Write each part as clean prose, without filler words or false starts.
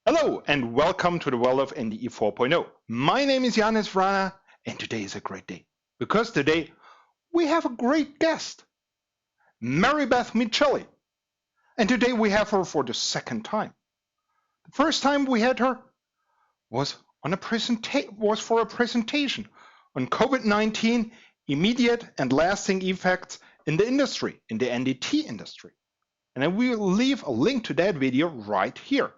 Hello and welcome to the world of NDE 4.0. My name is Johannes Vrana and today is a great day because today we have a great guest, Marybeth Miceli. And today we have her for the second time. The first time we had her was for a presentation on COVID-19 immediate and lasting effects in the industry, in the NDT industry. And I will leave a link to that video right here.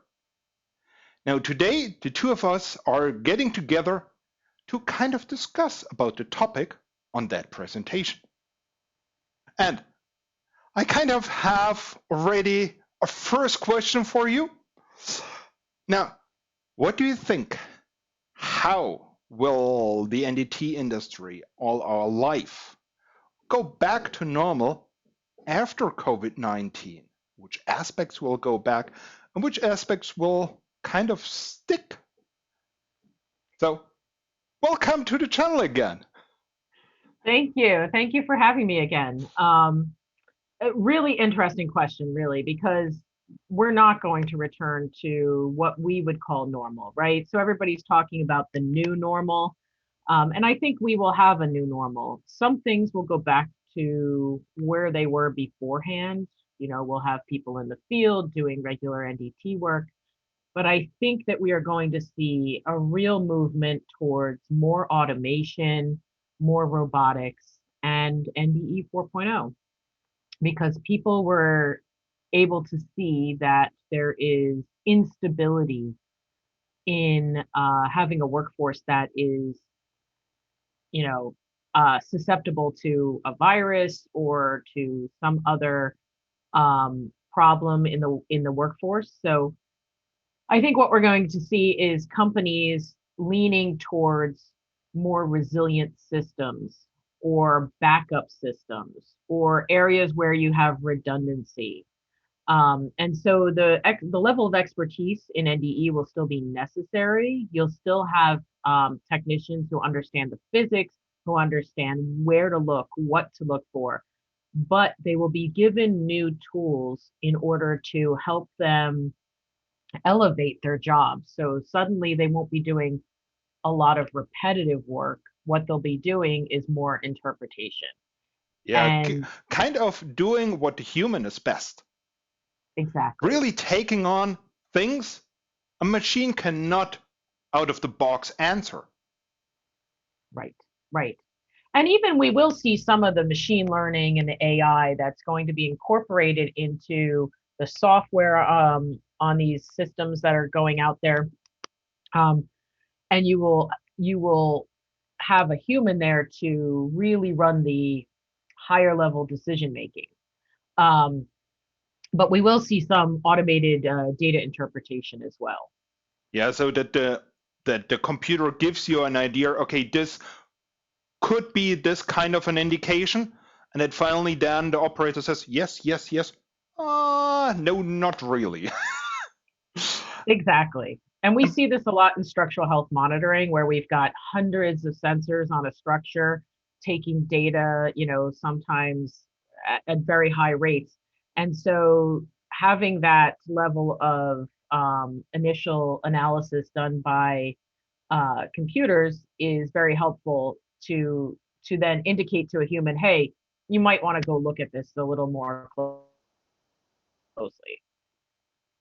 Now today, the two of us are getting together to kind of discuss about the topic on that presentation. And I kind of have already a first question for you. Now, what do you think? How will the NDT industry, all our life, go back to normal after COVID-19? Which aspects will go back and which aspects will kind of stick? So, welcome to the channel again. Thank you. Thank you for having me again. A really interesting question, really, because we're not going to return to what we would call normal, right? So everybody's talking about the new normal. And I think we will have a new normal. Some things will go back to where they were beforehand. We'll have people in the field doing regular NDT work. But I think that we are going to see a real movement towards more automation, more robotics, and NDE 4.0, because people were able to see that there is instability in having a workforce that is, susceptible to a virus or to some other problem in the workforce. So I think what we're going to see is companies leaning towards more resilient systems or backup systems or areas where you have redundancy. And so the level of expertise in NDE will still be necessary. You'll still have technicians who understand the physics, who understand where to look, what to look for, but they will be given new tools in order to help them elevate their jobs. So suddenly they won't be doing a lot of repetitive work. What they'll be doing is more interpretation. Yeah, And kind of doing what the human is best. exactly. Really taking on things a machine cannot out of the box answer. Right, right. And even we will see some of the machine learning and the AI that's going to be incorporated into the software on these systems that are going out there. And you will have a human there to really run the higher level decision making. Um, but we will see some automated data interpretation as well. Yeah, so that the computer gives you an idea, okay, this could be this kind of an indication, and then finally then the operator says yes, yes, yes. No, not really. Exactly. And we see this a lot in structural health monitoring, where we've got hundreds of sensors on a structure taking data, sometimes at very high rates. And so having that level of initial analysis done by computers is very helpful to then indicate to a human, hey, you might want to go look at this a little more closely.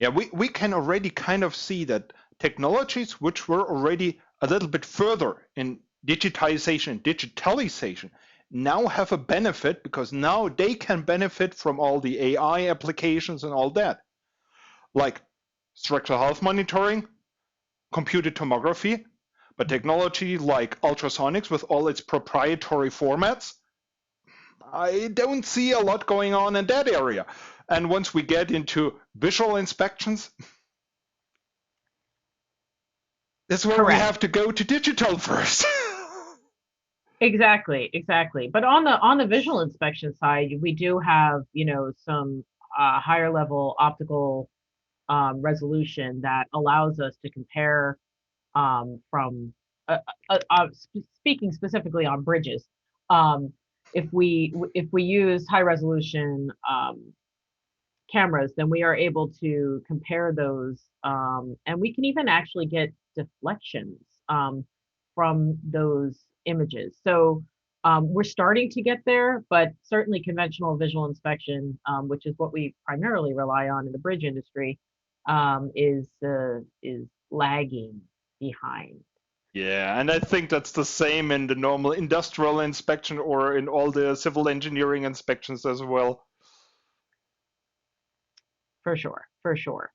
Yeah, we can already kind of see that technologies which were already a little bit further in digitalization now have a benefit because now they can benefit from all the AI applications and all that, like structural health monitoring, computed tomography, but technology like ultrasonics with all its proprietary formats, I don't see a lot going on in that area. And once we get into visual inspections, that's where we Correct. have to go to digital first. Exactly, exactly. But on the visual inspection side, we do have, some higher level optical resolution that allows us to compare from speaking specifically on bridges. Um, if we use high resolution cameras, then we are able to compare those, and we can even actually get deflections from those images. So we're starting to get there, but certainly conventional visual inspection, which is what we primarily rely on in the bridge industry, is lagging behind. Yeah, and I think that's the same in the normal industrial inspection or in all the civil engineering inspections as well. For sure, for sure.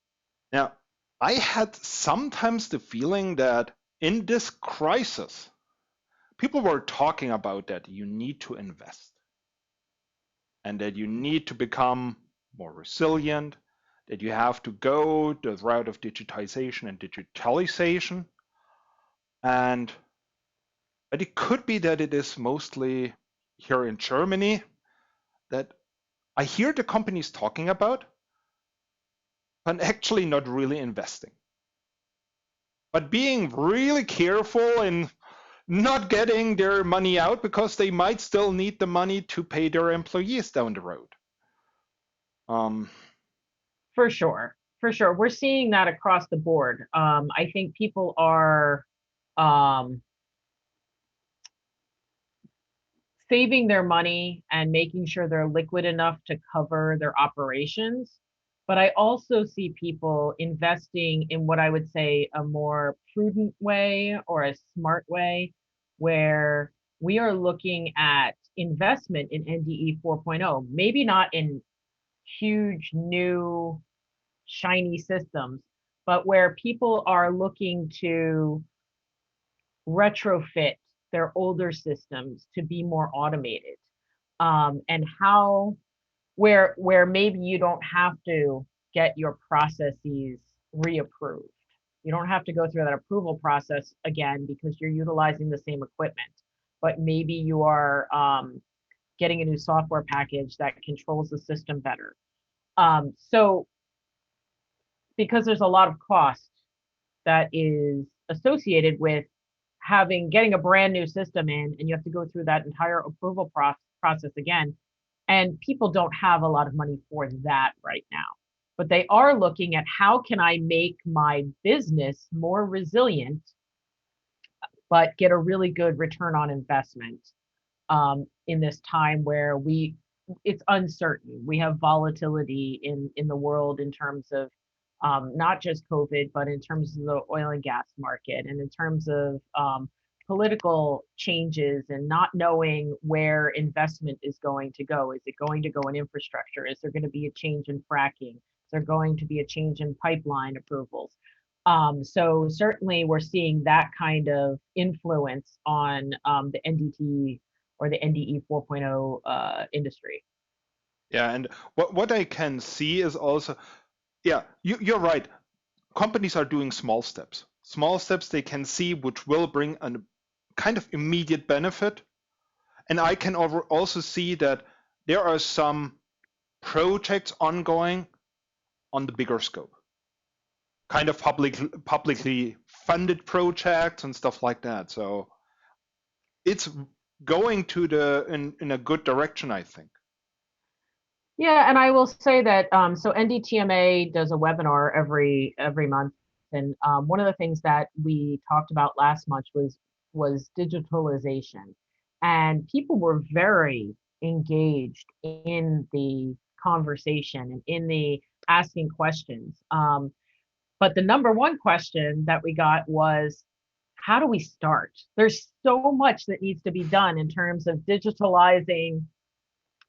Now, I had sometimes the feeling that in this crisis, people were talking about that you need to invest and that you need to become more resilient, that you have to go the route of digitization and digitalization. And but it could be that it is mostly here in Germany that I hear the companies talking about, but actually not really investing. But being really careful in not getting their money out because they might still need the money to pay their employees down the road. Um, For sure, for sure. We're seeing that across the board. I think people are um, saving their money and making sure they're liquid enough to cover their operations. But I also see people investing in what I would say a more prudent way or a smart way, where we are looking at investment in NDE 4.0, maybe not in huge new shiny systems, but where people are looking to retrofit their older systems to be more automated. And how where maybe you don't have to get your processes reapproved. You don't have to go through that approval process again because you're utilizing the same equipment, but maybe you are getting a new software package that controls the system better. So because there's a lot of cost that is associated with getting a brand new system in, and you have to go through that entire approval process again, and people don't have a lot of money for that right now, but they are looking at how can I make my business more resilient but get a really good return on investment in this time where it's uncertain. We have volatility in the world in terms of not just COVID, but in terms of the oil and gas market and in terms of political changes and not knowing where investment is going to go. Is it going to go in infrastructure? Is there going to be a change in fracking? Is there going to be a change in pipeline approvals? So certainly we're seeing that kind of influence on the NDT or the NDE 4.0 industry. yeah, and what I can see is also, yeah, you're right. Companies are doing small steps. Small steps they can see which will bring a kind of immediate benefit. And I can also see that there are some projects ongoing on the bigger scope, kind of publicly funded projects and stuff like that. So it's going to in a good direction, I think. Yeah, and I will say that so NDTMA does a webinar every month, and one of the things that we talked about last month was digitalization, and people were very engaged in the conversation and in the asking questions. But the number one question that we got was, how do we start? There's so much that needs to be done in terms of digitalizing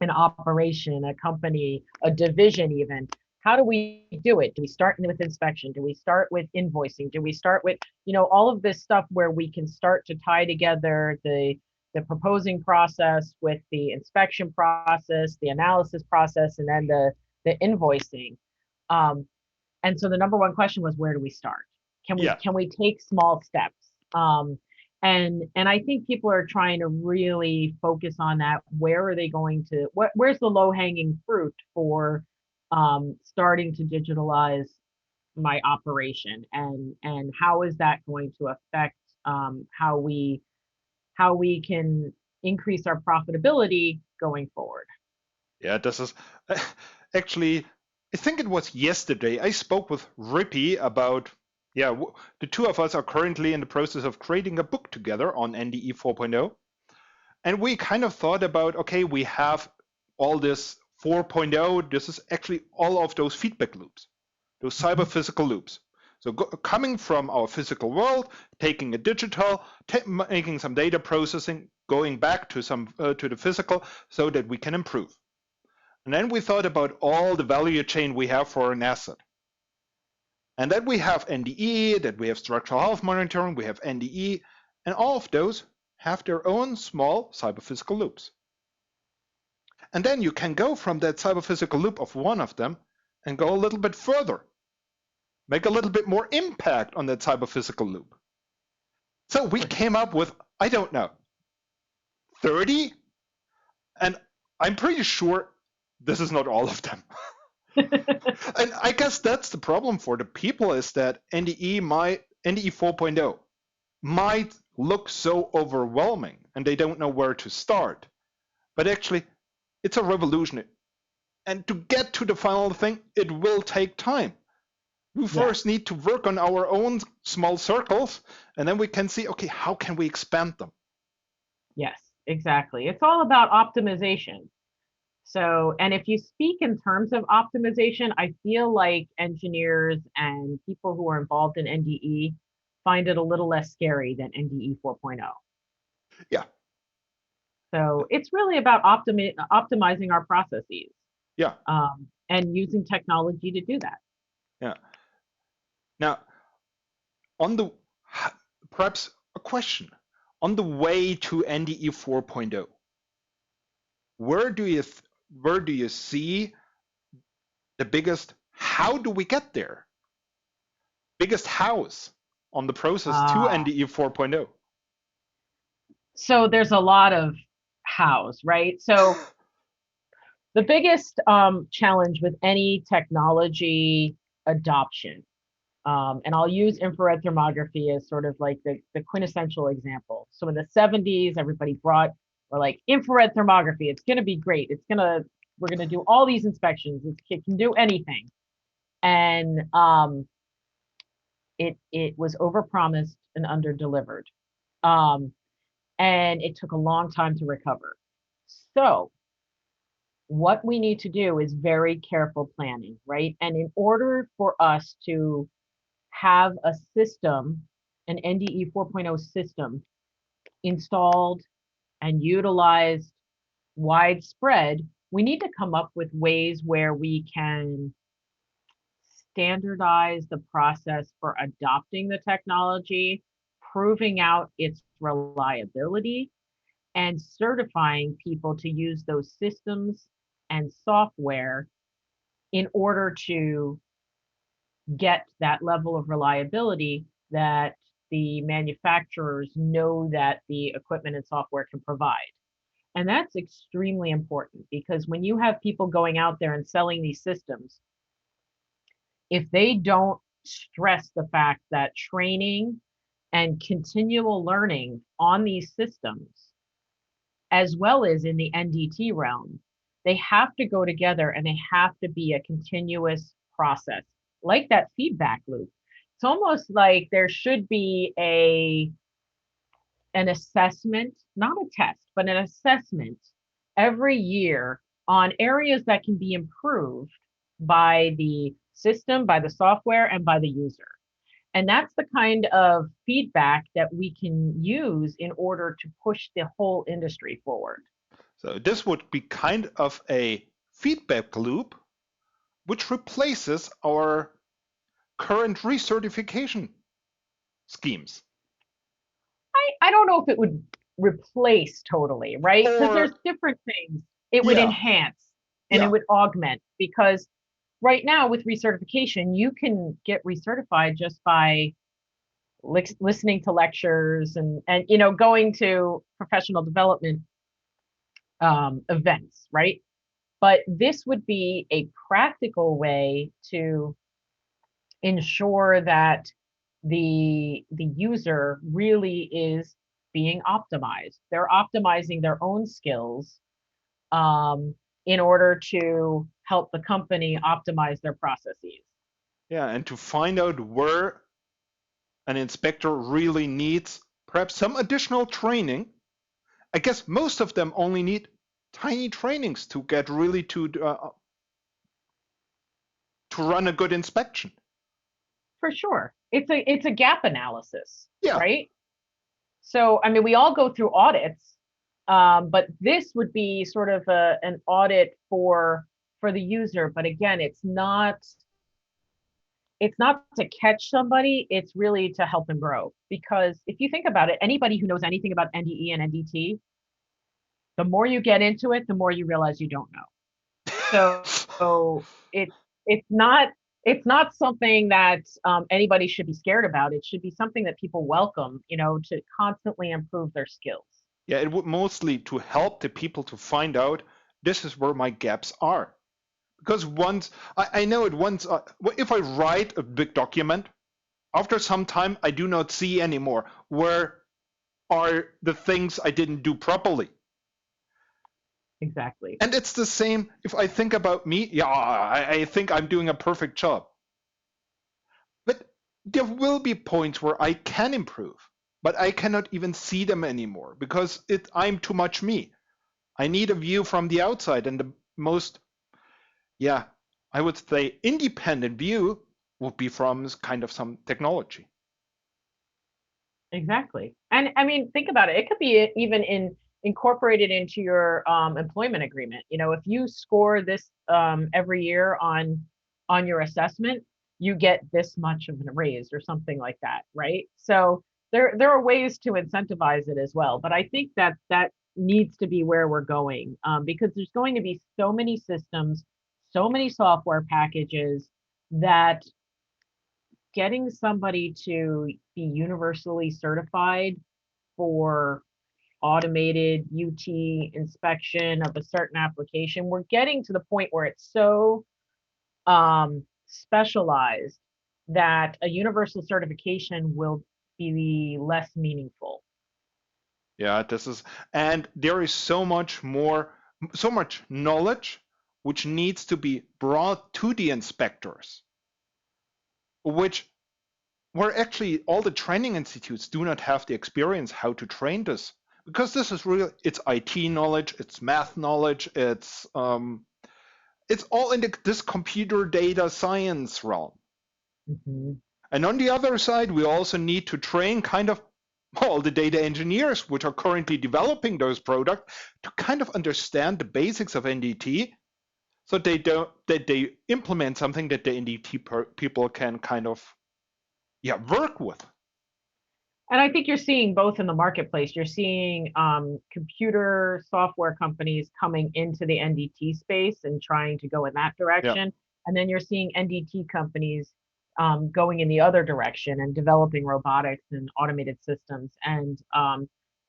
an operation, a company, a division even. How do we do it? Do we start with inspection? Do we start with invoicing? Do we start with, all of this stuff where we can start to tie together the proposing process with the inspection process, the analysis process, and then the invoicing. And so the number one question was, where do we start? Can we Yeah, can we take small steps? And I think people are trying to really focus on that. Where are they going to? Where's the low hanging fruit for starting to digitalize my operation, and how is that going to affect how we can increase our profitability going forward? yeah, this is actually I think it was yesterday, I spoke with Rippy about, the two of us are currently in the process of creating a book together on NDE 4.0. And we kind of thought about, okay, we have all this 4.0. This is actually all of those feedback loops, those cyber physical loops. So coming from our physical world, taking a digital, making some data processing, going back to to the physical so that we can improve. And then we thought about all the value chain we have for an asset. And then we have NDE, that we have structural health monitoring, we have NDE, and all of those have their own small cyber-physical loops. And then you can go from that cyber-physical loop of one of them and go a little bit further, make a little bit more impact on that cyber-physical loop. So we came up with, I don't know, 30? And I'm pretty sure this is not all of them. And I guess that's the problem for the people, is that NDE 4.0 might look so overwhelming and they don't know where to start. But actually, it's a revolution. And to get to the final thing, it will take time. We first need to work on our own small circles, and then we can see, okay, how can we expand them? Yes, exactly. It's all about optimization. So, and if you speak in terms of optimization, I feel like engineers and people who are involved in NDE find it a little less scary than NDE 4.0. Yeah. So it's really about optimizing our processes. Yeah. And using technology to do that. Yeah. Now, perhaps a question on the way to NDE 4.0. Where do you see the biggest? How do we get there? Biggest house on the process to NDE 4.0. So there's a lot of hows, right? So the biggest challenge with any technology adoption, and I'll use infrared thermography as sort of like the quintessential example. So in the 70s, everybody we're like, infrared thermography, it's going to be great. We're going to do all these inspections. It can do anything. And it was overpromised and underdelivered. And it took a long time to recover. So what we need to do is very careful planning, right? And in order for us to have a system, an NDE 4.0 system installed and utilized widespread, we need to come up with ways where we can standardize the process for adopting the technology, proving out its reliability, and certifying people to use those systems and software in order to get that level of reliability that the manufacturers know that the equipment and software can provide. And that's extremely important, because when you have people going out there and selling these systems, if they don't stress the fact that training and continual learning on these systems, as well as in the NDT realm, they have to go together and they have to be a continuous process, like that feedback loop. It's almost like there should be an assessment, not a test, but an assessment every year on areas that can be improved by the system, by the software, and by the user. And that's the kind of feedback that we can use in order to push the whole industry forward. So this would be kind of a feedback loop which replaces our current recertification schemes. I don't know if it would replace totally, right? Because there's different things. It would enhance and it would augment, because right now with recertification, you can get recertified just by listening to lectures and going to professional development events, right? But this would be a practical way to ensure that the user really is being optimized. They're optimizing their own skills, in order to help the company optimize their processes. Yeah, and to find out where an inspector really needs perhaps some additional training. I guess most of them only need tiny trainings to get really to run a good inspection. For sure. It's a gap analysis, Yeah, right? So, I mean, we all go through audits, but this would be sort of an audit for the user. But again, it's not to catch somebody. It's really to help them grow. Because if you think about it, anybody who knows anything about NDE and NDT, the more you get into it, the more you realize you don't know. So it's not it's not something that anybody should be scared about. It should be something that people welcome, to constantly improve their skills. yeah, it would mostly to help the people to find out this is where my gaps are. Because once I know it once, if I write a big document, after some time I do not see anymore where are the things I didn't do properly. Exactly. And it's the same if I think about me. Yeah, I think I'm doing a perfect job. But there will be points where I can improve, but I cannot even see them anymore because I'm too much me. I need a view from the outside, and the most, yeah, I would say independent view would be from kind of some technology. Exactly. And I mean, think about it. It could be even incorporated into your employment agreement. If you score this every year on your assessment, you get this much of a raise or something like that, right? So there are ways to incentivize it as well. But I think that needs to be where we're going, because there's going to be so many systems, so many software packages that getting somebody to be universally certified for automated UT inspection of a certain application, we're getting to the point where it's so specialized that a universal certification will be less meaningful. Yeah, and there is so much more, so much knowledge which needs to be brought to the inspectors, which where actually all the training institutes do not have the experience how to train this, because this is real. It's IT knowledge, it's math knowledge, it's all in this computer data science realm. Mhm. And on the other side, we also need to train kind of all the data engineers which are currently developing those products to kind of understand the basics of NDT, so they implement something that the NDT people can kind of work with. And I think you're seeing both in the marketplace. You're seeing computer software companies coming into the NDT space and trying to go in that Yeah. direction. And then you're seeing NDT companies going in the other direction and developing robotics and automated systems. And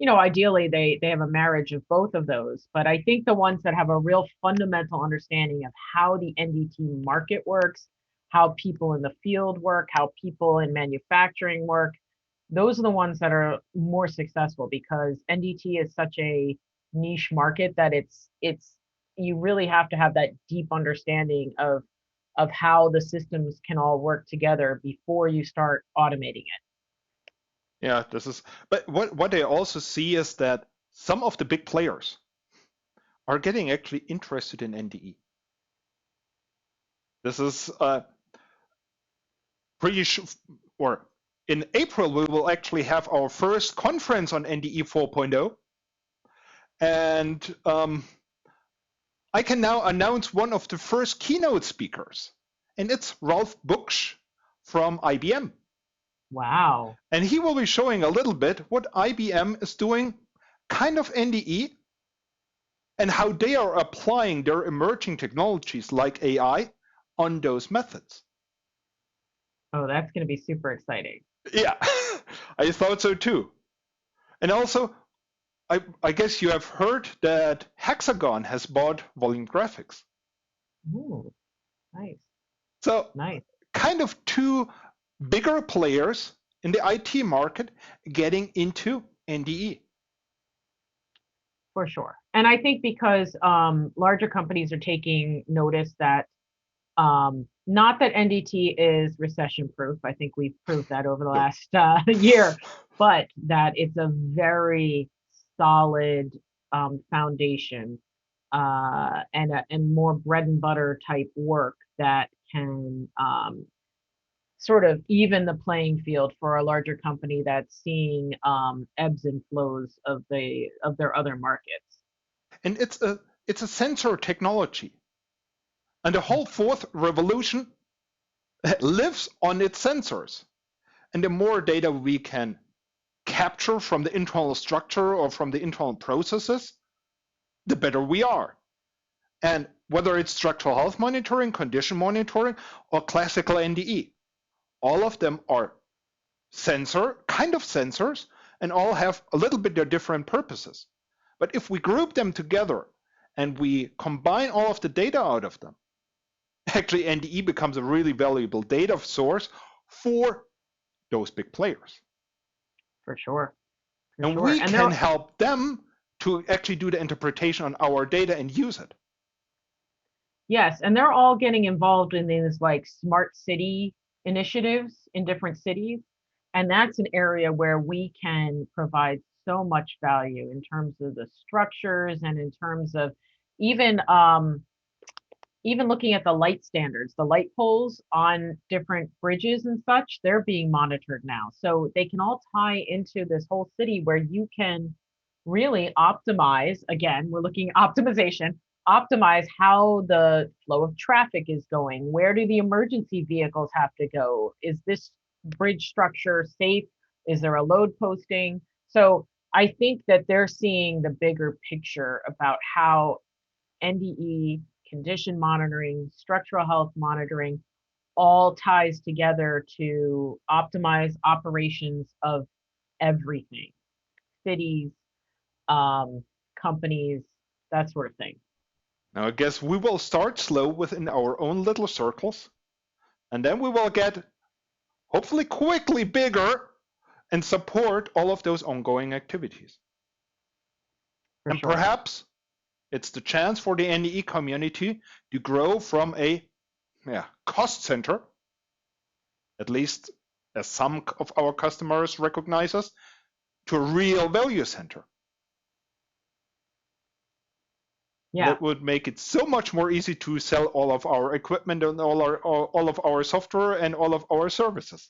ideally they have a marriage of both of those. But I think the ones that have a real fundamental understanding of how the NDT market works, how people in the field work, how people in manufacturing work, those are the ones that are more successful, because NDT is such a niche market that it's you really have to have that deep understanding of how the systems can all work together before you start automating it. Yeah, but what I also see is that some of the big players are getting actually interested in NDE. This is pretty sure, or in April, we will actually have our first conference on NDE 4.0. And I can now announce one of the first keynote speakers, and it's Ralph Buksch from IBM. Wow. And he will be showing a little bit what IBM is doing, kind of NDE, and how they are applying their emerging technologies like AI on those methods. Oh, that's going to be super exciting. Yeah, I thought so too. And also, I guess you have heard that Hexagon has bought Volume Graphics. Ooh, nice. So, Nice. kind of two bigger players in the IT market getting into NDE. For sure. And I think because larger companies are taking notice that not that NDT is recession proof. I think we've proved that over the No. last year, but that it's a very solid foundation and more bread and butter type work that can sort of even the playing field for a larger company that's seeing ebbs and flows of their other markets. And it's a sensor technology. And the whole fourth revolution lives on its sensors. And the more data we can capture from the internal structure or from the internal processes, the better we are. And whether it's structural health monitoring, condition monitoring, or classical NDE, all of them are kind of sensors, and all have a little bit of different purposes. But if we group them together and we combine all of the data out of them, actually NDE becomes a really valuable data source for those big players. For sure. And we can help them to actually do the interpretation on our data and use it. Yes, and they're all getting involved in these like smart city initiatives in different cities. And that's an area where we can provide so much value in terms of the structures and in terms of even even looking at the light standards, the light poles on different bridges and such, they're being monitored now. So they can all tie into this whole city where you can really optimize, again, we're looking at optimization, optimize how the flow of traffic is going. Where do the emergency vehicles have to go? Is this bridge structure safe? Is there a load posting? So I think that they're seeing the bigger picture about how NDE, condition monitoring, structural health monitoring, all ties together to optimize operations of everything, cities, companies, that sort of thing. Now I guess we will start slow within our own little circles, and then we will get hopefully quickly bigger and support all of those ongoing activities. And Sure. Perhaps it's the chance for the NDE community to grow from a cost center, at least as some of our customers recognize us, to a real value center. Yeah. That would make it so much more easy to sell all of our equipment and all of our software and all of our services.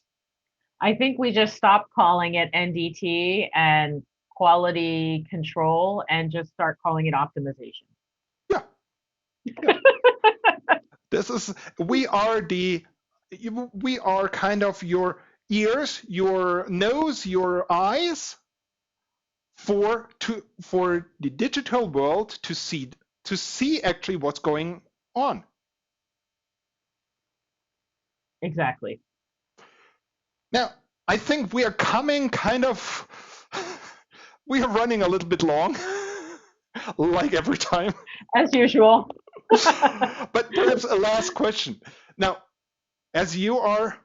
I think we just stop calling it NDT and quality control and just start calling it optimization. Yeah. We are kind of your ears, your nose, your eyes for the digital world to see actually what's going on. Exactly. Now, I think we are coming we are running a little bit long, like every time. As usual. But perhaps a last question. Now, as you are,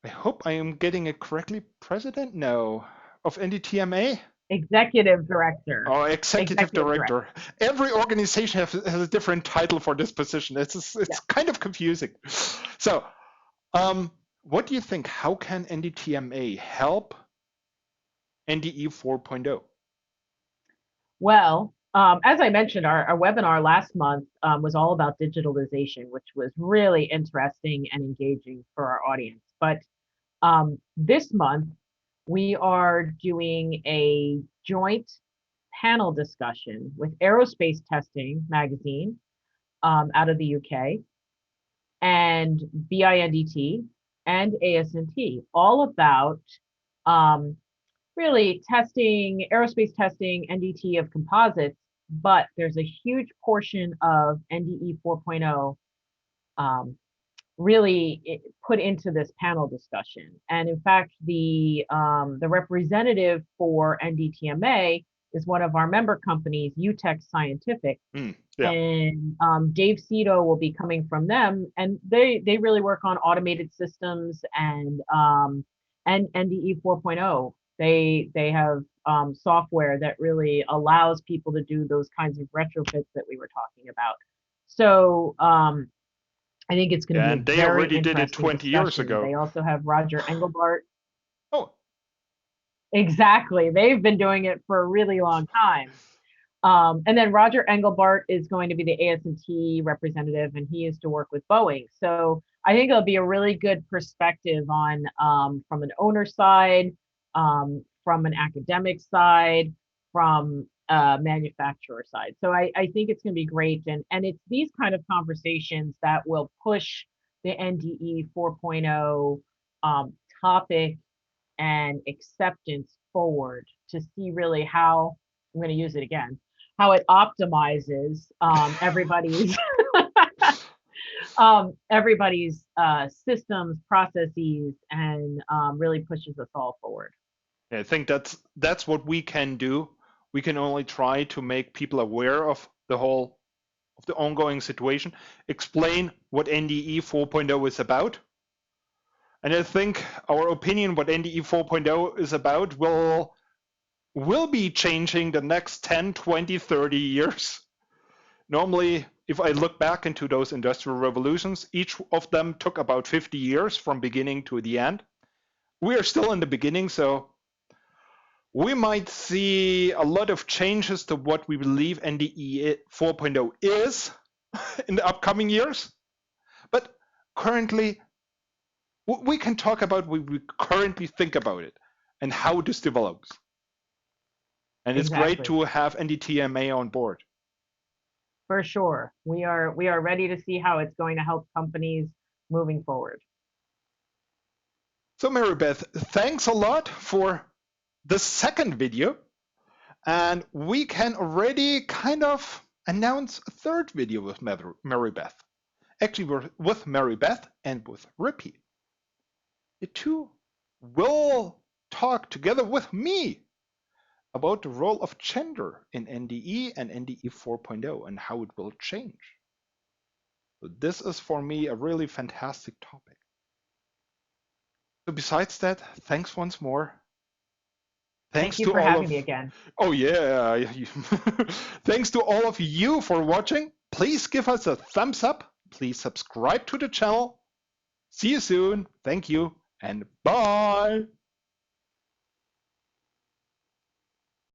I hope I am getting it correctly, president? No, of NDTMA? Executive director. Oh, executive director. Every organization has a different title for this position. It's kind of confusing. So, what do you think? How can NDTMA help NDE 4.0? Well, as I mentioned, our webinar last month was all about digitalization, which was really interesting and engaging for our audience. But this month, we are doing a joint panel discussion with Aerospace Testing magazine out of the UK and BINDT and ASNT, all about um, really testing, aerospace testing, NDT of composites, but there's a huge portion of NDE 4.0 really put into this panel discussion. And in fact, the representative for NDTMA is one of our member companies, UTech Scientific. And Dave Cito will be coming from them, and they really work on automated systems and NDE 4.0 They have software that really allows people to do those kinds of retrofits that we were talking about. So I think it's going to Yeah, be a and they very already did it interesting 20 years discussion. They ago. also have Roger Engelbart. Oh, Exactly. They've been doing it for a really long time. And then Roger Engelbart is going to be the AS&T representative, and he used to work with Boeing. So I think it'll be a really good perspective on from an owner side, from an academic side, from a manufacturer side. So I think it's going to be great, and it's these kind of conversations that will push the NDE 4.0 topic and acceptance forward to see really how I'm going to use it again, how it optimizes everybody's everybody's systems, processes, and really pushes us all forward. I think that's what we can do. We can only try to make people aware of the ongoing situation, explain what NDE 4.0 is about. And I think our opinion what NDE 4.0 is about will be changing the next 10, 20, 30 years. Normally, if I look back into those industrial revolutions, each of them took about 50 years from beginning to the end. We are still in the beginning, so we might see a lot of changes to what we believe NDE 4.0 is in the upcoming years. But currently, we can talk about what we currently think about it and how this develops. And it's great Exactly. to have NDTMA on board. For sure. We are ready to see how it's going to help companies moving forward. So Marybeth, thanks a lot for the second video. And we can already kind of announce a third video with Marybeth. Actually, we're with Marybeth and with Rippy. The two will talk together with me about the role of gender in NDE and NDE 4.0 and how it will change. So this is for me a really fantastic topic. So besides that, thanks once more. Thank Thanks you to for all having of me again. Oh yeah. Thanks to all of you for watching. Please give us a thumbs up. Please subscribe to the channel. See you soon. Thank you and bye.